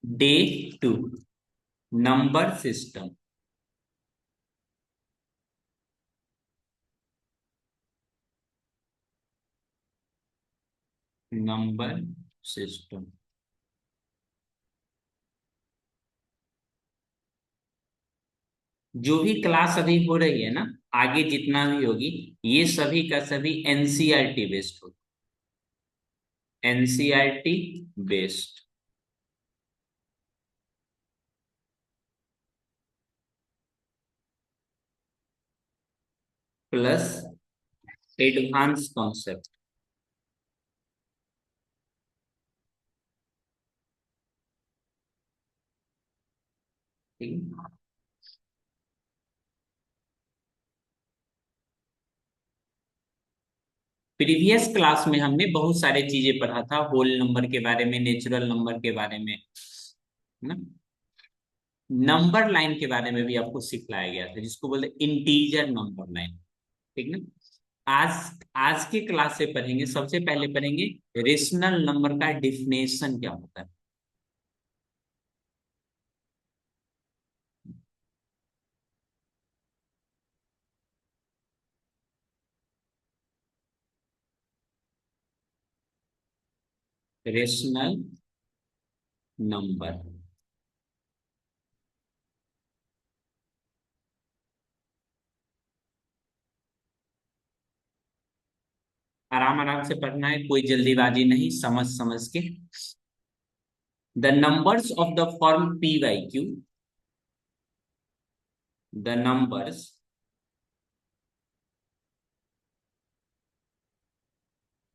Day two, number system. Number system. जो भी class अभी हो रही है ना, आगे जितना भी होगी, ये सभी का सभी एनसीईआरटी बेस्ड होगा। NCERT based plus advance concept. ठीक है। प्रीवियस क्लास में हमने बहुत सारे चीजें पढ़ा था, होल नंबर के बारे में, नेचुरल नंबर के बारे में, है ना। नंबर लाइन के बारे में भी आपको सिखलाया गया था, जिसको बोलते इंटीजर नंबर लाइन। ठीक ना। आज आज के क्लास से पढ़ेंगे, सबसे पहले पढ़ेंगे रेशनल नंबर का डिफिनेशन क्या होता है। Rational number. आराम आराम से पढ़ना है, कोई जल्दीबाजी नहीं, समझ समझ के। The numbers of the form P by Q, the numbers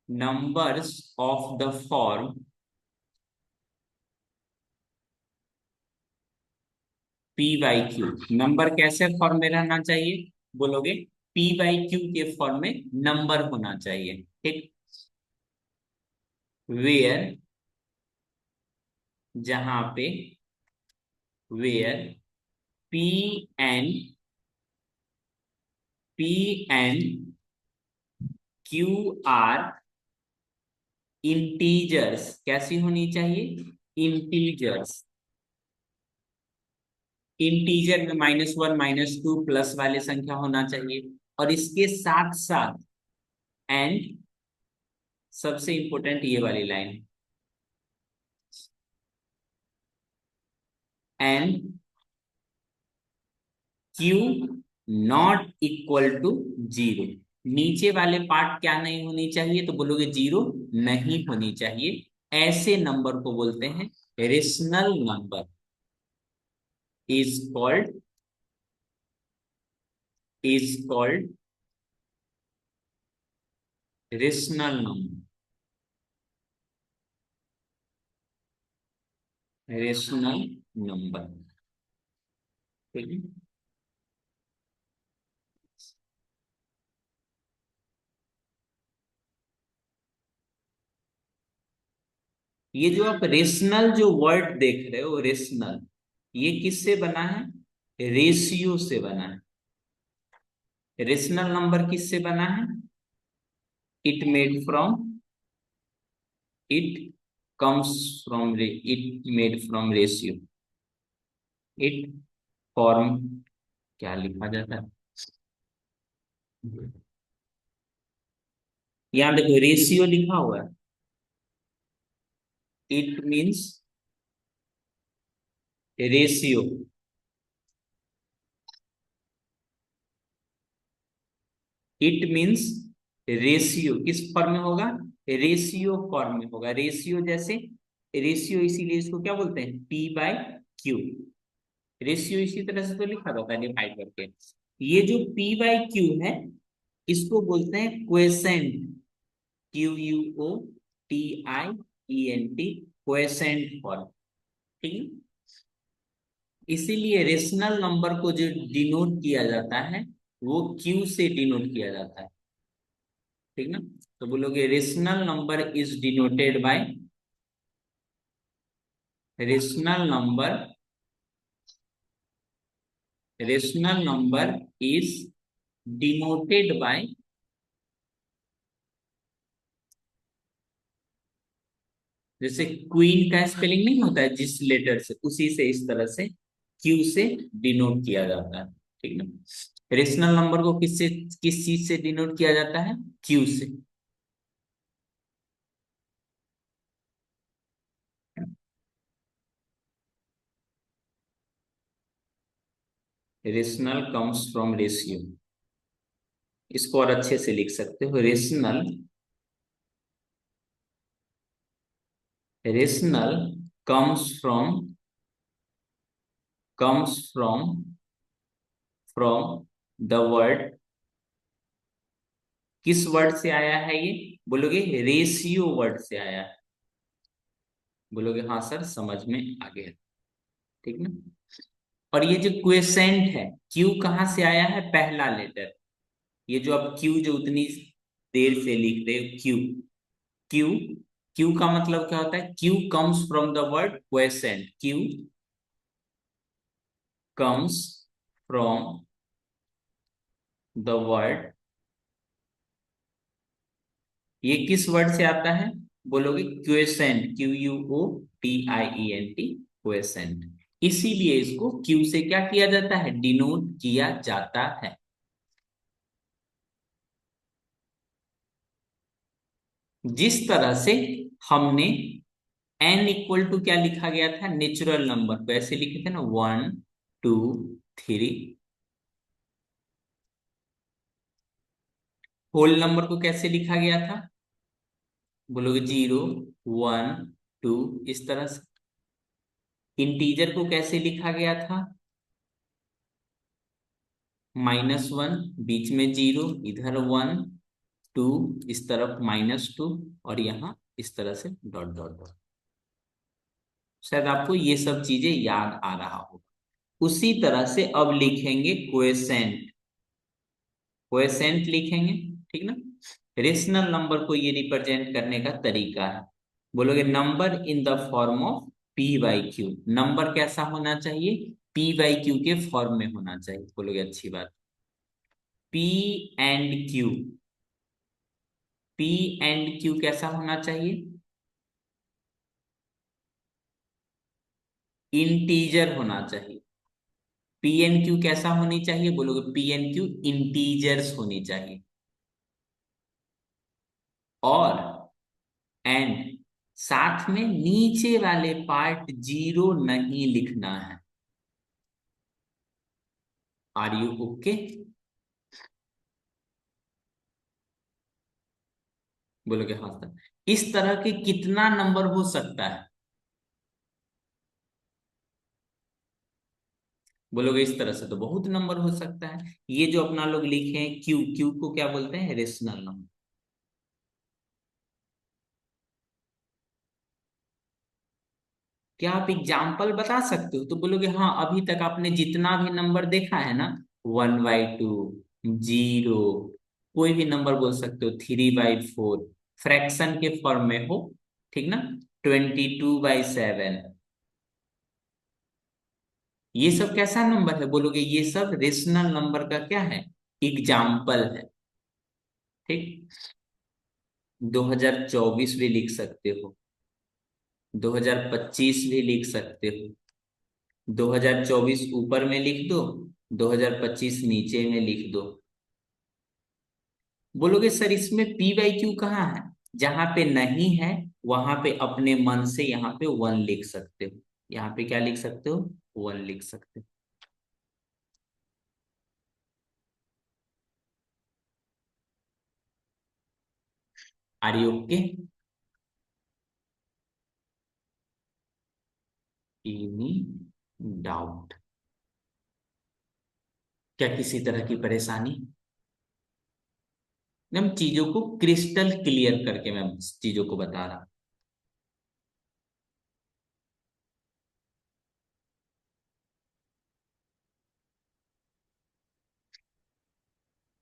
numbers of the form P by Q. Number कैसे फॉर्म में रहना चाहिए बोलोगे? पी बाई क्यू के फॉर्म में नंबर होना चाहिए। ठीक। वेयर, जहां पे where P N P N Q are integers, कैसी होनी चाहिए? इंटीजर्स। इंटीजर में -1 -2 प्लस वाले संख्या होना चाहिए, और इसके साथ साथ एंड, सबसे इंपॉर्टेंट ये वाली line, and Q not equal to zero. नीचे वाले पार्ट क्या नहीं होनी चाहिए? तो बोलोगे जीरो नहीं होनी चाहिए। ऐसे नंबर को बोलते हैं rational number. Is called is called rational number. Rational number. ठीक है। ये जो आप रेशनल जो वर्ड देख रहे हो, रेशनल, ये किससे बना है? रेशियो से बना है। रेशनल नंबर किससे बना है? It made from it comes from it made from ratio. It form, क्या लिखा जाता है? यहाँ देखो रेशियो लिखा हुआ है। It means ratio. It means ratio किस फॉर्म में होगा? रेशियो फॉर्म में होगा। रेशियो जैसे, रेशियो इसीलिए इसको क्या बोलते हैं? P bye Q. रेशियो इसी तरह से तो लिखा जाता है, डिवाइड करके। ये जो पी बाय क्यू है, इसको बोलते हैं क्वेसेंट। QUOTIENT, quiescent form. ठीक है। इसीलिए रेशनल नंबर को जो डिनोट किया जाता है, वो क्यू से डिनोट किया जाता है। ठीक ना। तो बोलोगे rational number is denoted by, rational number rational number is denoted by जैसे क्वीन का स्पेलिंग नहीं होता है जिस लेटर से, उसी से इस तरह से क्यू से डिनोट किया जाता है। ठीक ना। रेशनल नंबर को किससे, किस चीज से डिनोट किया जाता है? क्यू से। Rational comes from ratio. इसको और अच्छे से लिख सकते हो, rational, rational comes from, comes from the word, किस वर्ड से आया है ये? बोलोगे रेशियो वर्ड से आया है। बोलोगे हाँ सर समझ में आ गया। ठीक ना। और ये जो क्वेसेंट है, क्यू कहाँ से आया है? पहला लेटर। ये जो आप क्यू जो उतनी देर से लिख रहे हो, क्यू, क्यू, क्यू का मतलब क्या होता है? Q comes from the word quotient, Q comes from the word, ये किस वर्ड से आता है? बोलोगे quotient, Q U O T I E N T, quotient. इसीलिए इसको क्यू से क्या किया जाता है? डिनोट किया जाता है। जिस तरह से हमने एन इक्वल टू क्या लिखा गया था? नेचुरल नंबर को ऐसे लिखे थे ना, 1 2 3। होल नंबर को कैसे लिखा गया था? बोलोगे 0 1 2, इस तरह से। इंटीजर को कैसे लिखा गया था? -1, बीच में 0, इधर 1 2, इस तरफ -2, और यहाँ इस तरह से डॉट डॉट डॉट। शायद आपको ये सब चीजें याद आ रहा हो। उसी तरह से अब लिखेंगे क्वेसेंट, क्वेसेंट लिखेंगे। ठीक ना। रेशनल नंबर को ये रिप्रेजेंट करने का तरीका है। बोलोगे number in the form of P by Q. Number कैसा होना चाहिए? पी बाई क्यू के फॉर्म में होना चाहिए। बोलोगे अच्छी बात। P and Q, P and Q कैसा होना चाहिए? इंटीजर होना चाहिए। पी एन क्यू कैसा होनी चाहिए? बोलोगे पी एन क्यू इंटीजर्स होनी चाहिए। और एंड साथ में नीचे वाले पार्ट जीरो नहीं लिखना है। Are you okay? बोलोगे हाँ सर। इस तरह के कितना नंबर हो सकता है? बोलोगे इस तरह से तो बहुत नंबर हो सकता है। ये जो अपना लोग लिखे हैं क्यू, क्यू को क्या बोलते हैं? Rational number. क्या आप एग्जाम्पल बता सकते हो? तो बोलोगे हाँ, अभी तक आपने जितना भी नंबर देखा है ना, 1/2, 0, कोई भी नंबर बोल सकते हो, 3/4, फ्रैक्शन के फॉर्म में हो। ठीक ना। 22/7, ये सब कैसा नंबर है? बोलोगे ये सब रेशनल नंबर का क्या है? एग्जाम्पल है। ठीक। 2024 भी लिख सकते हो, 2025 भी लिख सकते हो। 2024 ऊपर में लिख दो, 2025 नीचे में लिख दो। बोलोगे सर इसमें पी बाई क्यू कहाँ है? जहां पे नहीं है वहां पे अपने मन से यहाँ पे 1 लिख सकते हो। यहाँ पे क्या लिख सकते हो? 1 लिख सकते हो। Are you okay? Any doubt? क्या किसी तरह की परेशानी? हम चीजों को क्रिस्टल क्लियर करके मैं चीजों को बता रहा हूं।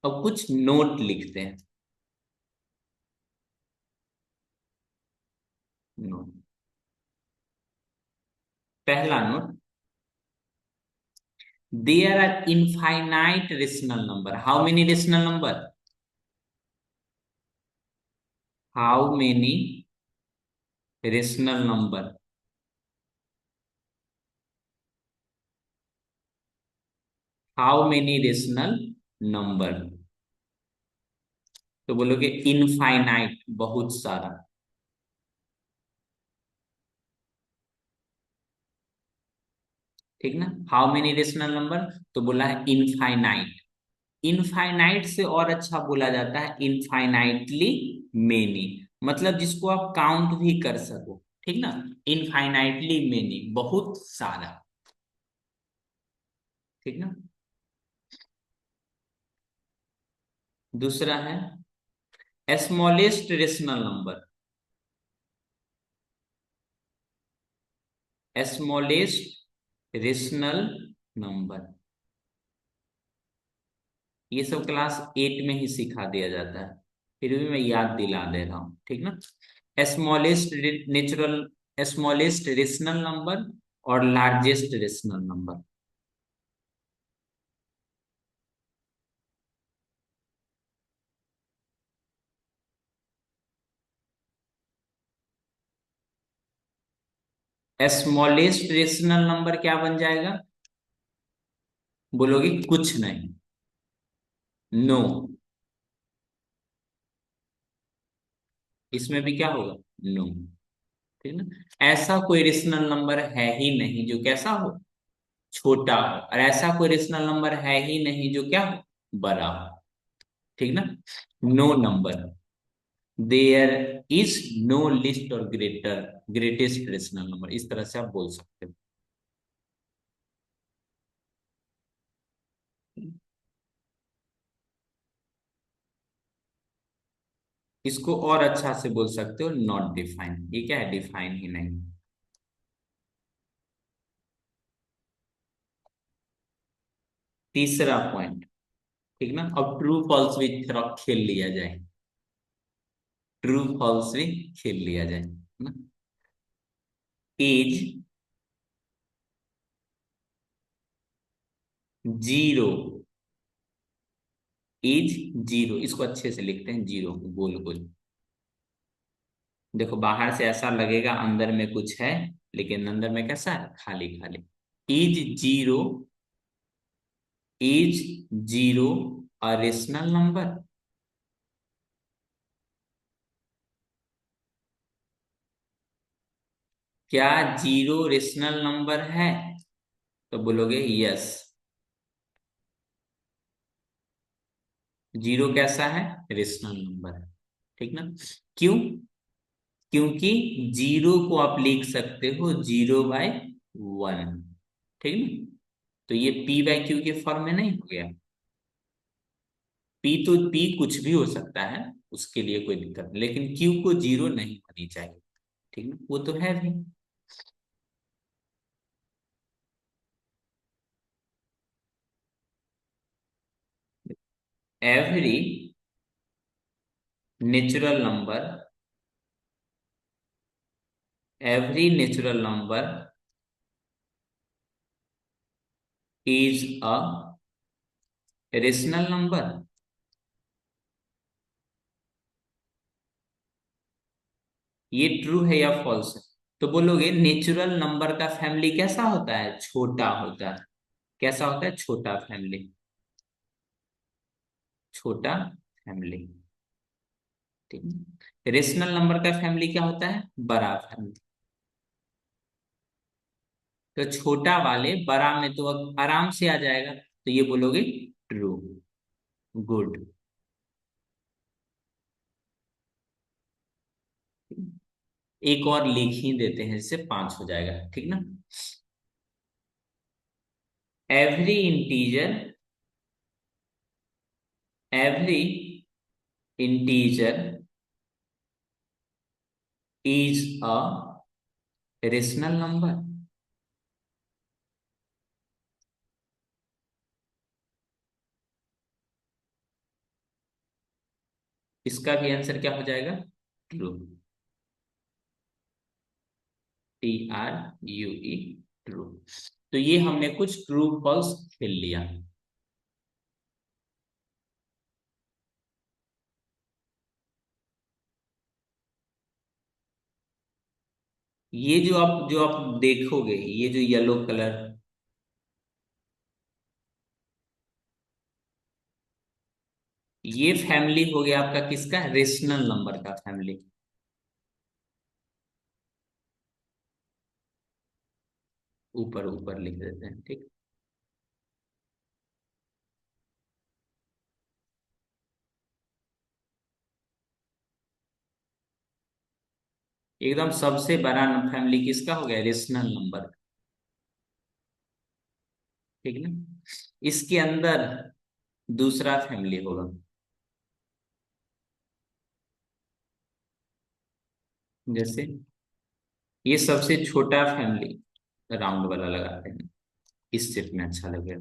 अब कुछ नोट लिखते हैं। नोट, पहला note, there are infinite rational number. How many rational number? How many rational number. How many rational number? तो बोलोगे इनफाइनाइट, बहुत सारा। ठीक ना। हाउ मेनी रेशनल नंबर, तो बोला है इनफाइनाइट। इनफाइनाइट से और अच्छा बोला जाता है इनफाइनाइटली मेनी, मतलब जिसको आप काउंट भी कर सको। ठीक ना। इनफाइनाइटली मेनी, बहुत सारा। ठीक ना। दूसरा है smallest rational number. Smallest rational number, ये सब क्लास 8 में ही सिखा दिया जाता है, फिर भी मैं याद दिला दे रहा हूँ। ठीक ना। Smallest natural, smallest rational number और largest rational number. Smallest rational number क्या बन जाएगा? बोलोगे कुछ नहीं, नो। इसमें भी क्या होगा? नो। ठीक ना। ऐसा कोई रेशनल नंबर है ही नहीं जो कैसा हो, छोटा हो, और ऐसा कोई रेशनल नंबर है ही नहीं जो क्या हो, बड़ा हो। ठीक ना। No number, there is no least और ग्रेटेस्ट रेशनल नंबर, इस तरह से आप बोल सकते हो। इसको और अच्छा से बोल सकते हो नॉट डिफाइन। ये क्या है? डिफाइन ही नहीं। तीसरा पॉइंट। ठीक ना। अब ट्रू फॉल्स भी थोड़ा खेल लिया जाए। ट्रू फॉल्स भी खेल लिया जाए ना। एज जीरो, एज जीरो, इसको अच्छे से लिखते हैं जीरो, गोल गोल। देखो बाहर से ऐसा लगेगा अंदर में कुछ है, लेकिन अंदर में कैसा है? खाली खाली। Is zero, is zero a rational number. क्या जीरो रेशनल नंबर है? तो बोलोगे यस। जीरो कैसा है? रेशनल नंबर है। ठीक ना। क्यों? क्योंकि जीरो को आप लिख सकते हो 0/1। ठीक ना। तो ये P/Q के फॉर्म में नहीं हो गया। पी तो पी कुछ भी हो सकता है, उसके लिए कोई दिक्कत नहीं, लेकिन क्यू को जीरो नहीं होनी चाहिए। ठीक ना, वो तो है भी। Every natural number, every natural number is a rational number. ये ट्रू है या फॉल्स है? तो बोलोगे नेचुरल नंबर का फैमिली कैसा होता है? छोटा होता है। कैसा होता है? छोटा फैमिली। छोटा फैमिली। ठीक है। रेशनल नंबर का फैमिली क्या होता है? बड़ा फैमिली। तो छोटा वाले बड़ा में तो अब आराम से आ जाएगा, तो ये बोलोगे ट्रू, गुड। एक और लिख ही देते हैं, इससे 5 हो जाएगा। ठीक ना। Every integer, every integer is a rational number. इसका भी आंसर क्या हो जाएगा? ट्रू। TRUE, true. तो ये हमने कुछ ट्रू फॉल्स खेल लिया। ये जो आप देखोगे, ये जो येलो कलर, ये फैमिली हो गया आपका किसका, रेशनल नंबर का फैमिली। ऊपर ऊपर लिख देते हैं, ठीक। एकदम सबसे बड़ा फैमिली किसका हो गया, रेशनल नंबर, ठीक ना। इसके अंदर दूसरा फैमिली होगा, जैसे ये सबसे छोटा फैमिली, राउंड वाला लगाते हैं, इस शेप में अच्छा लगेगा।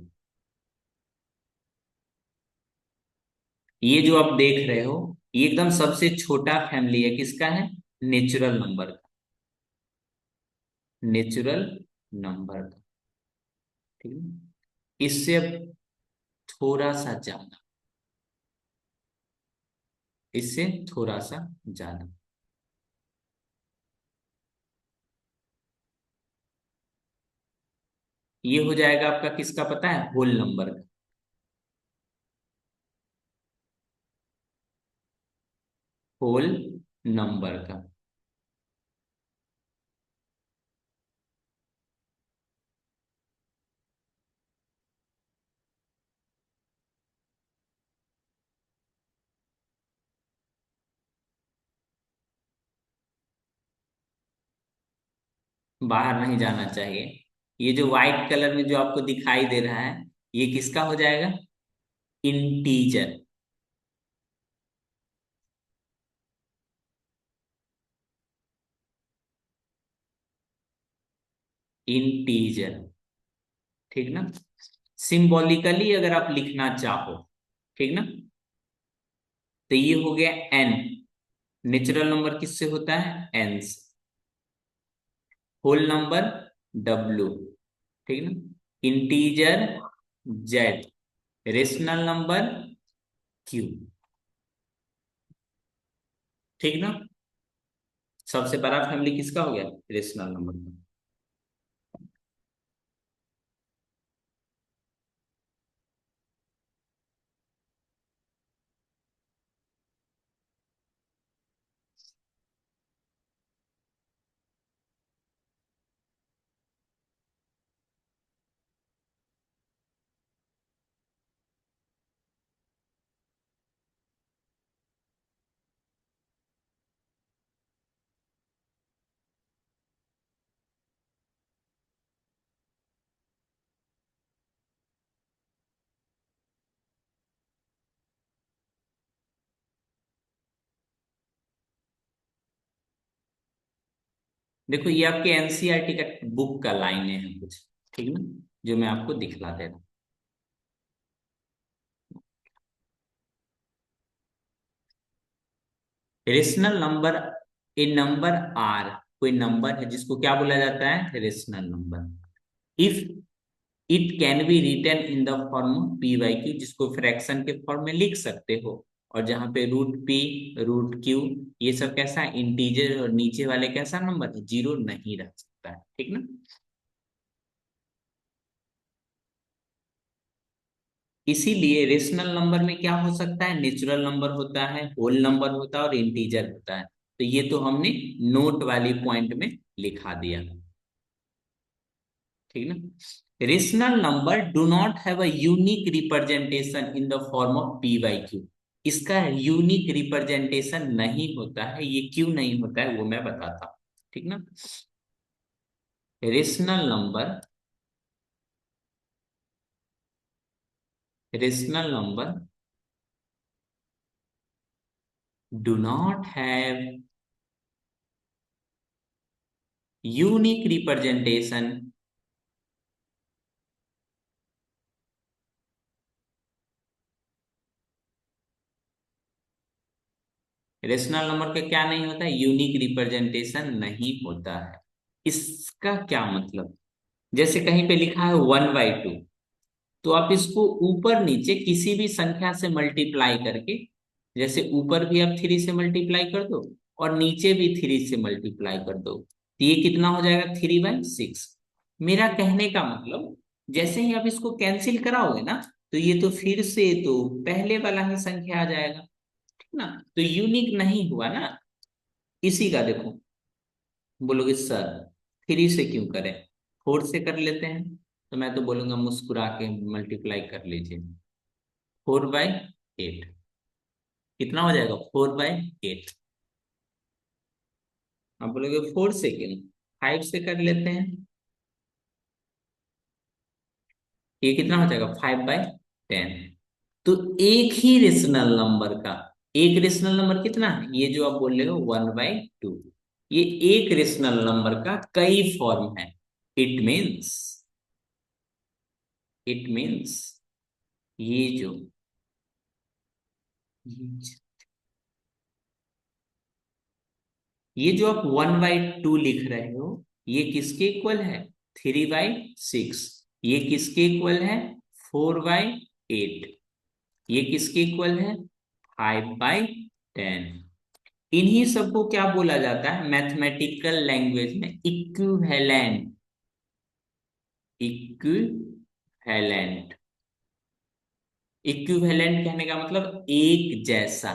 ये जो आप देख रहे हो, ये एकदम सबसे छोटा फैमिली है, किसका है, नेचुरल नंबर का, नेचुरल नंबर का, ठीक है। इससे अब थोड़ा सा ज्यादा, इससे थोड़ा सा ज्यादा, ये हो जाएगा आपका किसका पता है, होल नंबर का, होल नंबर का। बाहर नहीं जाना चाहिए। ये जो व्हाइट कलर में जो आपको दिखाई दे रहा है, ये किसका हो जाएगा, इंटीजर, इंटीजर, ठीक ना। सिंबॉलिकली अगर आप लिखना चाहो, ठीक ना, तो ये हो गया एन, नेचुरल नंबर किससे होता है, एन से, होल नंबर डब्लू, ठीक ना, integer Z, rational number Q, ठीक ना। सबसे बड़ा फैमिली किसका हो गया, रेशनल नंबर का। देखो ये आपके एनसीईआरटी का बुक का लाइन है कुछ, ठीक ना, जो मैं आपको दिखला दे रहा हूँ। Rational number, a number R, कोई नंबर है जिसको क्या बोला जाता है, rational number, if it can be written in the form P by Q, जिसको फ्रैक्शन के फॉर्म में लिख सकते हो, और जहां पे रूट पी, रूट क्यू, ये सब कैसा है, इंटीजर, और नीचे वाले कैसा नंबर है, जीरो नहीं रह सकता है, ठीक ना। इसीलिए रेशनल नंबर में क्या हो सकता है, नेचुरल नंबर होता है, होल नंबर होता है, और इंटीजर होता है। तो ये तो हमने नोट वाली पॉइंट में लिखा दिया, ठीक ना। Rational number do not have a unique representation in the form of P by Q, इसका यूनिक रिप्रेजेंटेशन नहीं होता है, ये क्यों नहीं होता है वो मैं बताता हूँ, ठीक ना। Rational number, rational number do not have unique representation, rational number का क्या नहीं होता है, यूनिक रिप्रेजेंटेशन नहीं होता है। इसका क्या मतलब, जैसे कहीं पे लिखा है 1/2, तो आप इसको ऊपर नीचे किसी भी संख्या से मल्टीप्लाई करके, जैसे ऊपर भी आप 3 से मल्टीप्लाई कर दो, और नीचे भी 3 से मल्टीप्लाई कर दो, तो ये कितना हो जाएगा 3/6। मेरा कहने का मतलब जैसे ही आप इसको कैंसिल कराओगे ना, तो ये तो फिर से तो पहले वाला ही संख्या आ जाएगा, ठीक ना। तो यूनिक नहीं हुआ ना, इसी का देखो। बोलोगे सर 3 से क्यों करें, 4 से कर लेते हैं। तो मैं तो बोलूंगा मुस्कुरा के मल्टीप्लाई कर लीजिए। 4/8 कितना हो जाएगा, 4/8। आप बोलोगे 4 से क्यों, 5 से कर लेते हैं। ये कितना हो जाएगा, 5/10। तो एक ही रेशनल नंबर का, एक रेशनल नंबर कितना है, ये जो आप बोल रहे हो 1/2, ये एक रेशनल नंबर का कई फॉर्म है। इट मीन्स, इट मीन्स ये जो ये जो आप 1/2 लिख रहे हो, ये किसके इक्वल है, 3/6। ये किसके इक्वल है, 4/8। ये किसके इक्वल है, 5/10। इन्हीं सबको क्या बोला जाता है मैथमेटिकल लैंग्वेज में, इक्विवेलेंट। इक्विवेलेंट, इक्विवेलेंट कहने का मतलब एक जैसा।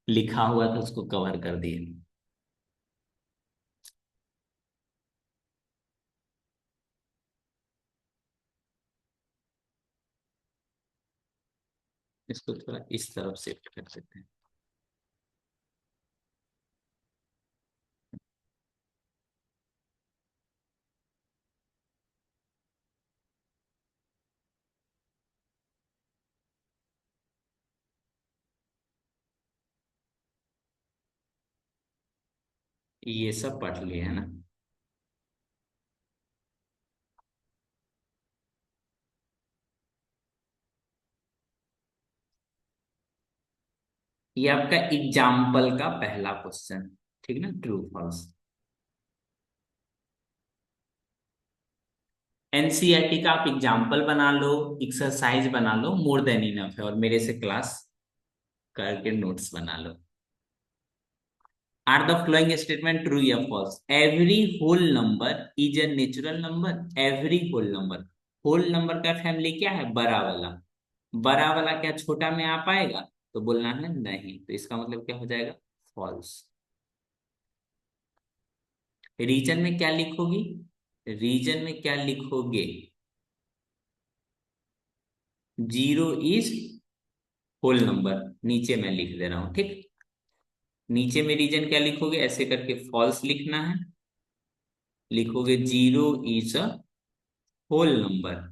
लिखा हुआ था उसको कवर कर दिए। इसको थोड़ा इस तरफ शिफ्ट कर देते हैं। ये सब पढ़ लिए है ना। ये आपका एग्जाम्पल का पहला क्वेश्चन, ठीक ना, ट्रू फॉल्स। एनसीईआरटी का आप एग्जाम्पल बना लो, एक्सरसाइज बना लो, मोर देन इनफ है, और मेरे से क्लास करके नोट्स बना लो। Are the following statement true या false, every whole number is a natural number. Every whole number, whole number का फैमिली क्या है, बड़ा वाला। बड़ा वाला क्या छोटा में आ पाएगा, तो बोलना है नहीं, तो इसका मतलब क्या हो जाएगा, फॉल्स। रीजन में क्या लिखोगी, रीजन में क्या लिखोगे, 0 इज होल नंबर, नीचे मैं लिख दे रहा हूं, ठीक। नीचे में रीजन क्या लिखोगे, ऐसे करके फॉल्स लिखना है। लिखोगे 0 इज अ होल नंबर।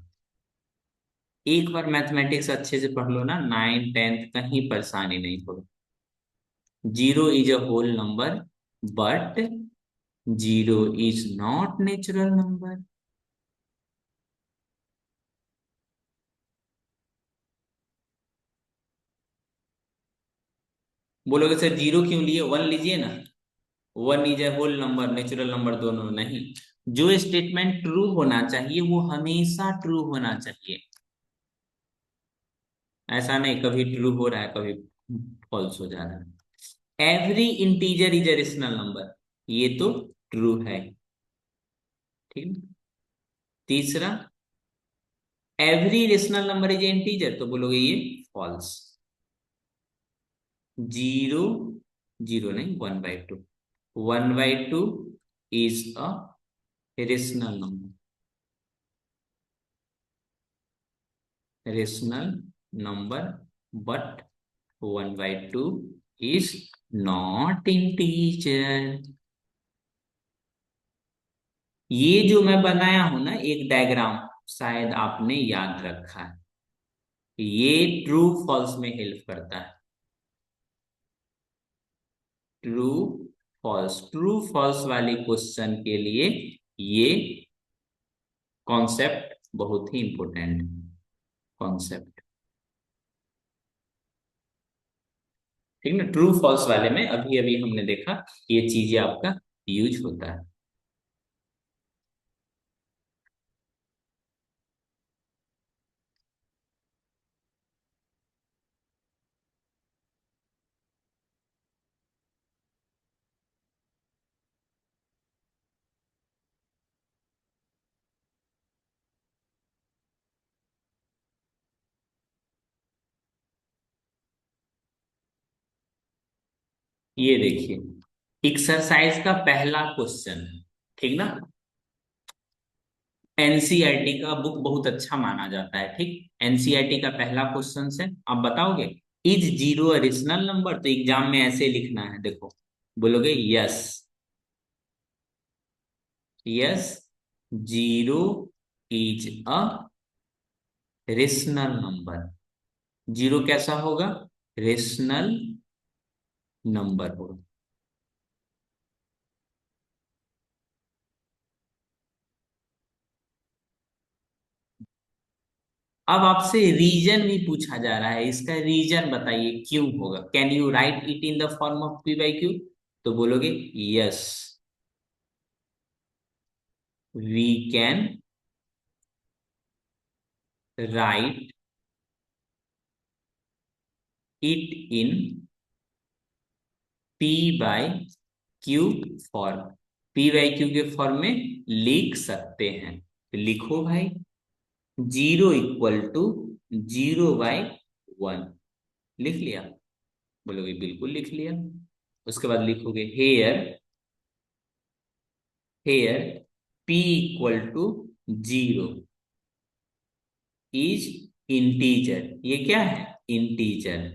एक बार मैथमेटिक्स अच्छे से पढ़ लो ना, 9th 10th कहीं परेशानी नहीं होगी। 0 is a whole number, but 0 is not natural number. बोलोगे सर 0 क्यों लिए, 1 लीजिए ना। 1 is a whole number, natural number दोनों नहीं। जो स्टेटमेंट ट्रू होना चाहिए वो हमेशा ट्रू होना चाहिए। ऐसा नहीं कभी ट्रू हो रहा है कभी फॉल्स हो जा रहा है। Every integer is a rational number, ये तो ट्रू है, ठीक है। तीसरा, every rational number is a integer, तो बोलोगे ये फॉल्स। 0, 0 नहीं, 1/2, 1/2 is a rational number, rational number, but 1/2 is not integer। ये जो मैं बनाया हूं ना एक डायग्राम, शायद आपने याद रखा है, ये ट्रू फॉल्स में हेल्प करता है। ट्रू फॉल्स, ट्रू फॉल्स वाले क्वेश्चन के लिए ये कॉन्सेप्ट बहुत ही इंपॉर्टेंट कॉन्सेप्ट, ठीक ना। ट्रू फॉल्स वाले में अभी अभी हमने देखा ये चीजें आपका यूज होता है। ये देखिए एक्सरसाइज का पहला क्वेश्चन, ठीक ना। एनसीईआरटी का बुक बहुत अच्छा माना जाता है, ठीक। एनसीईआरटी का पहला क्वेश्चन है, आप बताओगे is zero a rational number? तो एग्जाम में ऐसे लिखना है, देखो बोलोगे yes, yes zero is a rational number. Zero कैसा होगा? रेशनल नंबर होगा। अब आपसे रीजन भी पूछा जा रहा है, इसका रीजन बताइए क्यों होगा। Can you write it in the form of P by Q? तो बोलोगे yes, we can write it in P by Q form. P by Q के फॉर्म में लिख सकते हैं, तो लिखो भाई, zero equal to zero by one. लिख लिया? बोलोगे बिल्कुल लिख लिया। उसके बाद लिखोगे here, here p equal to zero is integer. ये क्या है? इंटीजर।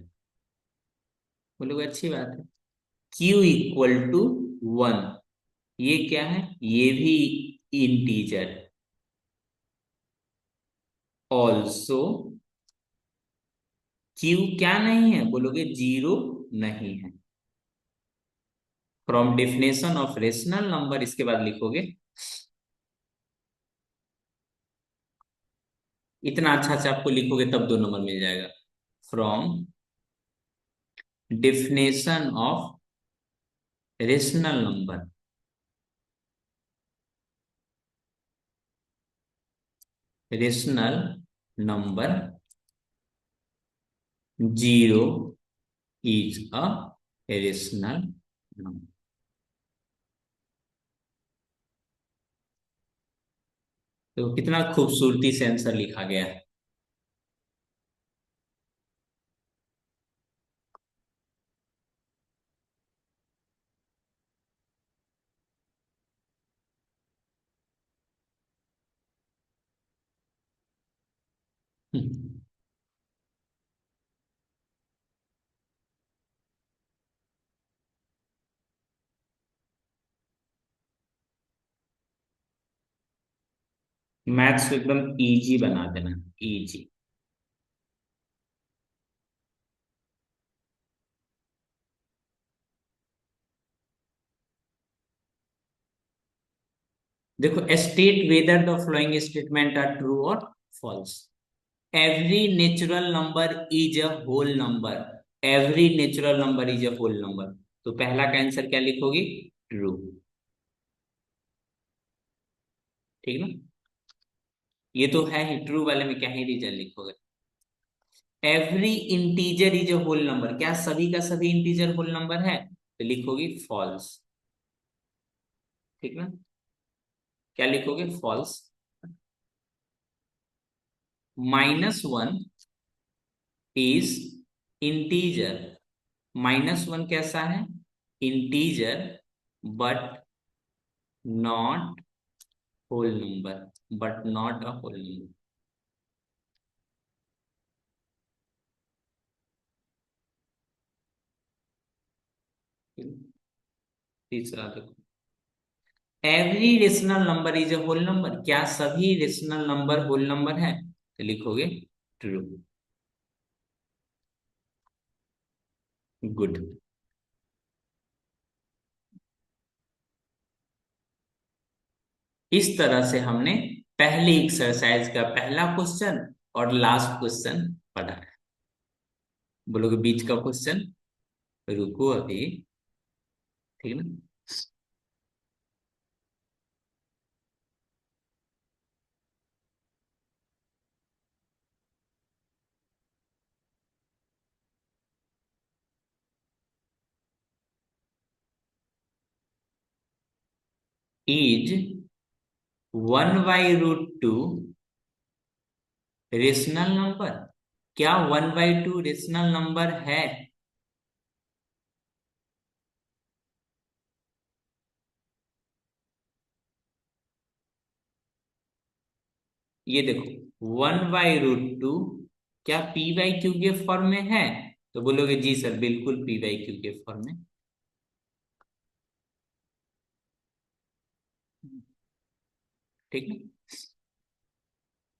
बोलोगे अच्छी बात है। q इक्वल टू वन, ये क्या है? ये भी इंटीजर। ऑल्सो q क्या नहीं है? बोलोगे जीरो नहीं है। From definition of rational number, इसके बाद लिखोगे इतना अच्छा से आपको लिखोगे तब दो नंबर मिल जाएगा। From definition of rational number, rational number zero is a rational number. तो कितना खूबसूरती से आंसर लिखा गया है। मैथ्स को एकदम इजी बना देना, इजी। देखो state whether the following statement are true और false. Every natural number is a whole number. Every natural number is a whole number. तो पहला का आंसर क्या लिखोगे? ट्रू। ठीक ना। ये तो है ही, ट्रू वाले में क्या ही रीजन लिखोगे। Every integer is a whole number, क्या सभी का सभी इंटीजर होल नंबर है? तो लिखोगे फॉल्स। ठीक ना। क्या लिखोगे? False. Minus one is integer. Minus one कैसा है? Integer, but not whole number, but not a whole number. तीसरा देखो, every rational number is a whole number, क्या सभी रेशनल नंबर होल नंबर है? तो लिखोगे ट्रू। गुड। इस तरह से हमने पहली एक्सरसाइज का पहला क्वेश्चन और लास्ट क्वेश्चन पढ़ा है। बोलोगे बीच का क्वेश्चन? रुको अभी, ठीक है ना। Is one by root two rational number? क्या one by two rational number है? ये देखो 1/√2 क्या p/q के फॉर्म में है? तो बोलोगे जी सर बिल्कुल p/q के फॉर्म में। ठीक है,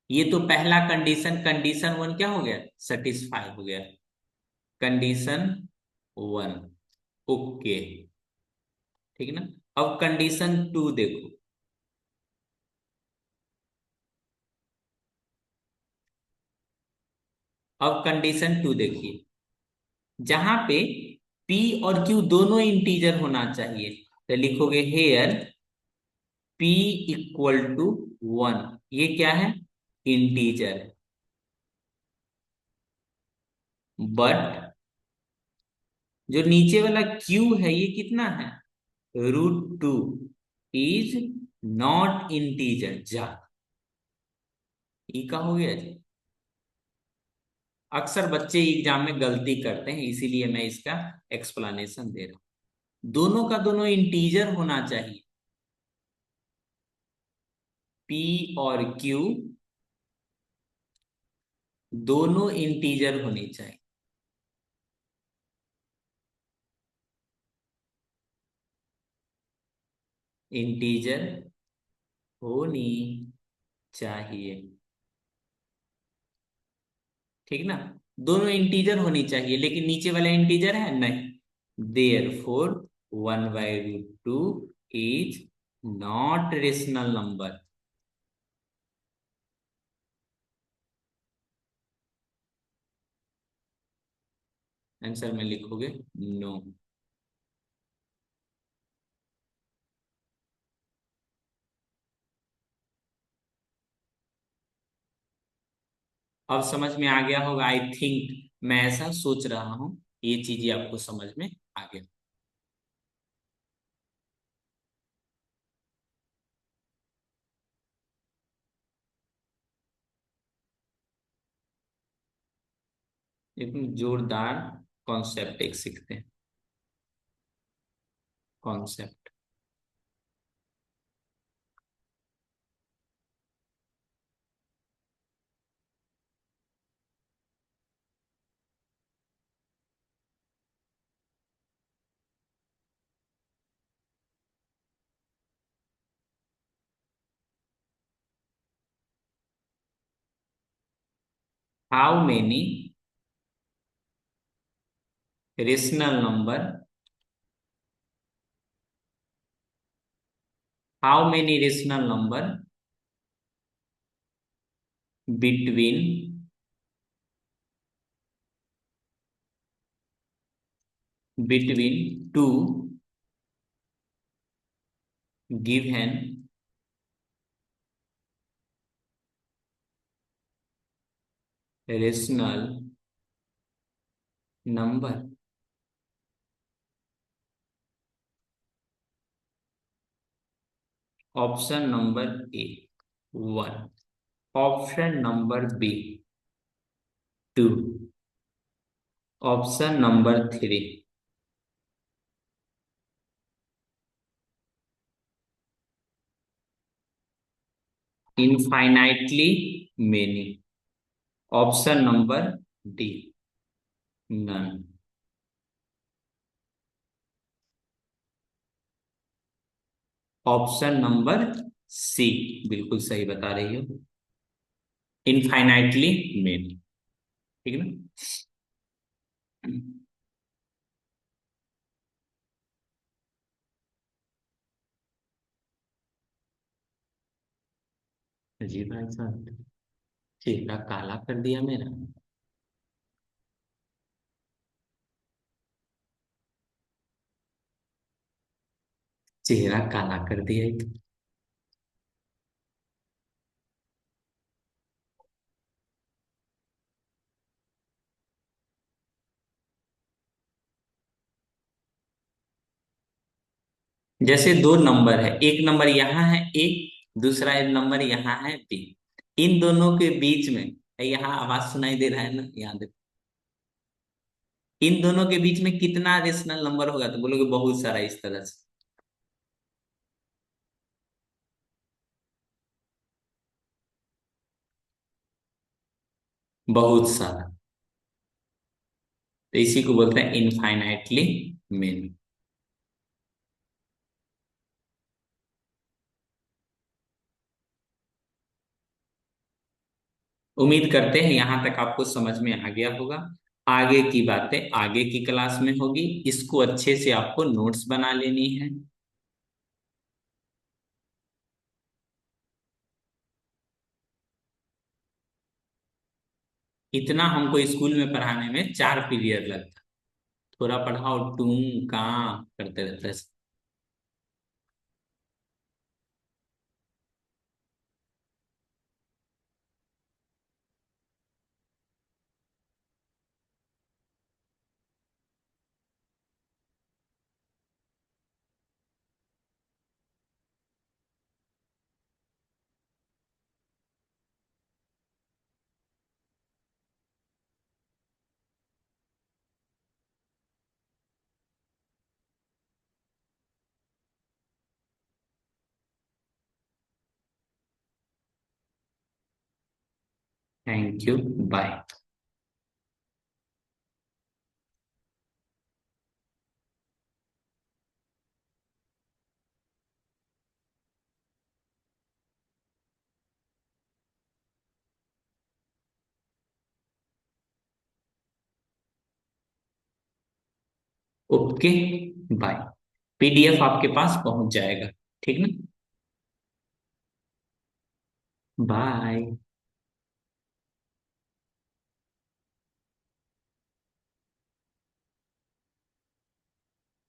ये तो पहला कंडीशन, कंडीशन वन क्या हो गया, सेटिस्फाई हो गया। Condition one, okay. ठीक है ना। अब कंडीशन टू देखो। अब कंडीशन टू देखिए, जहां पे p और q दोनों इंटीजर होना चाहिए, तो लिखोगे हेयर p = 1। ये क्या है, इंटीजर है। बट जो नीचे वाला q है ये कितना है, √2 इज नॉट इंटीजर। जा, ई का हो गया जी। अक्सर बच्चे एग्जाम में गलती करते हैं, इसीलिए मैं इसका एक्सप्लेनेशन दे रहा हूं। दोनों का दोनों इंटीजर होना चाहिए, p और q दोनों इंटीजर होने चाहिए। इंटीजर होनी चाहिए, ठीक ना। दोनों इंटीजर होनी चाहिए, लेकिन नीचे वाला इंटीजर है नहीं, therefore 1/√2 is not rational number. Answer में लिखोगे नो। अब समझ में आ गया होगा आई थिंक, मैं ऐसा सोच रहा हूं, ये चीजें आपको समझ में आ गया। एकदम जोरदार कॉन्सेप्ट एक सीखते हैं। Concept, how many rational number, how many rational number between two given rational number. Option number A 1, option number B 2, option number 3 infinitely many, option number D none. Option number C बिल्कुल सही बता रही हो, infinitely many. ठीक है ना। जी भाई साहब, चेहरा काला कर दिया मेरा। चेहरा काला कर दिया एक। जैसे दो नंबर है, एक नंबर यहाँ है ए, दूसरा एक नंबर यहाँ है बी। इन दोनों के बीच में, यहाँ आवाज सुनाई दे रहा है ना, यहाँ देखो, इन दोनों के बीच में कितना रेशनल नंबर होगा, तो बोलोगे बहुत सारा, इस तरह से। बहुत सारा। तो इसी को बोलते हैं इनफाइनाइटली मेनी। उम्मीद करते हैं यहां तक आपको समझ में आ गया होगा। आगे की बातें आगे की क्लास में होगी। इसको अच्छे से आपको नोट्स बना लेनी है। इतना हमको स्कूल में पढ़ाने में 4 पीरियड लगता। थोड़ा पढ़ाओ टूं कहाँ करते रहते हैं। Thank you. Bye. Okay. Bye. PDF आपके पास पहुंच जाएगा। ठीक ना। बाय।